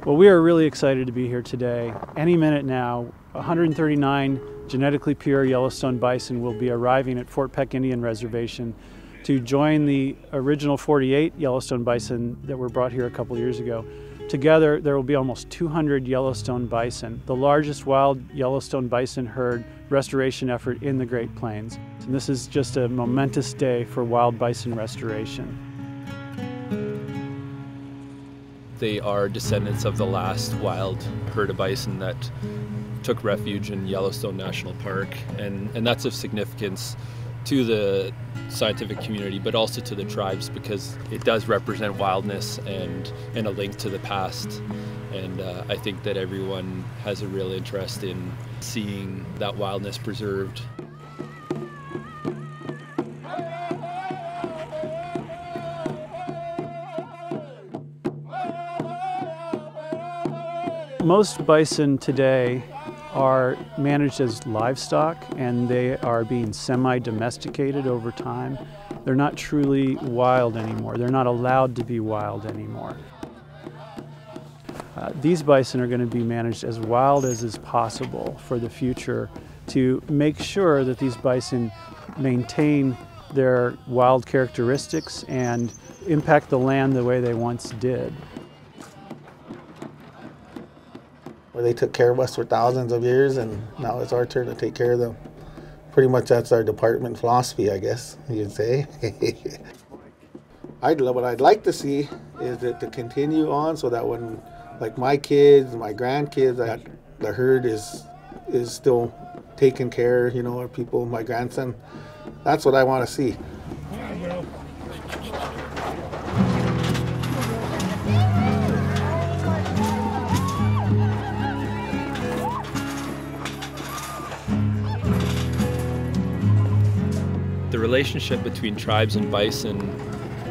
Well, we are really excited to be here today. Any minute now, 139 genetically pure Yellowstone bison will be arriving at Fort Peck Indian Reservation to join the original 48 Yellowstone bison that were brought here a couple years ago. Together, there will be almost 200 Yellowstone bison, the largest wild Yellowstone bison herd restoration effort in the Great Plains. And this is just a momentous day for wild bison restoration. They are descendants of the last wild herd of bison that took refuge in Yellowstone National Park, and that's of significance to the scientific community, but also to the tribes, because it does represent wildness and a link to the past. And I think that everyone has a real interest in seeing that wildness preserved. Most bison today are managed as livestock, and they are being semi-domesticated over time. They're not truly wild anymore. They're not allowed to be wild anymore. These bison are going to be managed as wild as is possible for the future to make sure that these bison maintain their wild characteristics and impact the land the way they once did. Where they took care of us for thousands of years, and now it's our turn to take care of them. Pretty much that's our department philosophy, I guess you'd say. What I'd like to see is that to continue on, so that when, like, my kids, my grandkids, that the herd is still taken care, you know, or people, my grandson. That's what I want to see. The relationship between tribes and bison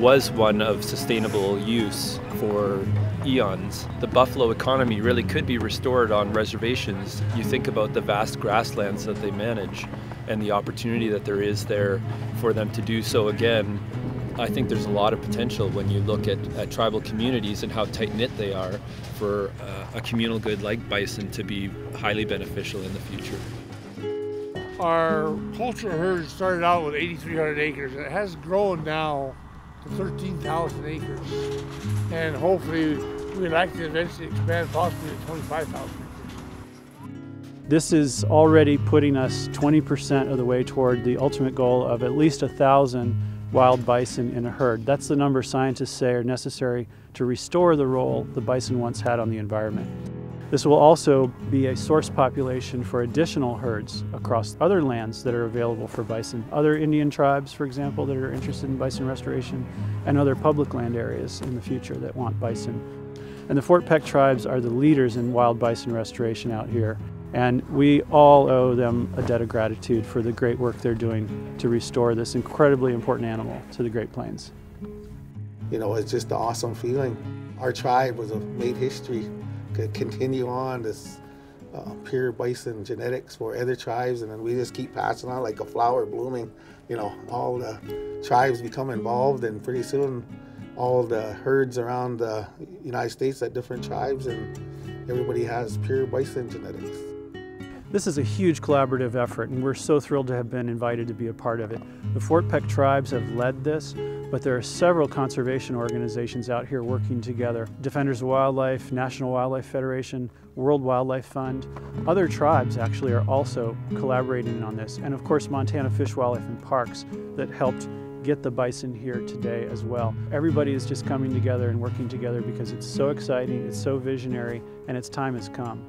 was one of sustainable use for eons. The buffalo economy really could be restored on reservations. You think about the vast grasslands that they manage and the opportunity that there is there for them to do so again. I think there's a lot of potential when you look at tribal communities and how tight-knit they are for a communal good like bison to be highly beneficial in the future. Our poultry herd started out with 8,300 acres. It has grown now to 13,000 acres. And hopefully we'd like to eventually expand possibly to 25,000 acres. This is already putting us 20% of the way toward the ultimate goal of at least 1,000 wild bison in a herd. That's the number scientists say are necessary to restore the role the bison once had on the environment. This will also be a source population for additional herds across other lands that are available for bison. Other Indian tribes, for example, that are interested in bison restoration, and other public land areas in the future that want bison. And the Fort Peck tribes are the leaders in wild bison restoration out here, and we all owe them a debt of gratitude for the great work they're doing to restore this incredibly important animal to the Great Plains. You know, it's just an awesome feeling. Our tribe made history. Could continue on this pure bison genetics for other tribes, and then we just keep passing on like a flower blooming. You know, all the tribes become involved, and pretty soon all the herds around the United States at different tribes, and everybody has pure bison genetics. This is a huge collaborative effort, and we're so thrilled to have been invited to be a part of it. The Fort Peck tribes have led this, but there are several conservation organizations out here working together. Defenders of Wildlife, National Wildlife Federation, World Wildlife Fund. Other tribes actually are also collaborating on this. And of course, Montana Fish, Wildlife and Parks that helped get the bison here today as well. Everybody is just coming together and working together because it's so exciting, it's so visionary, and its time has come.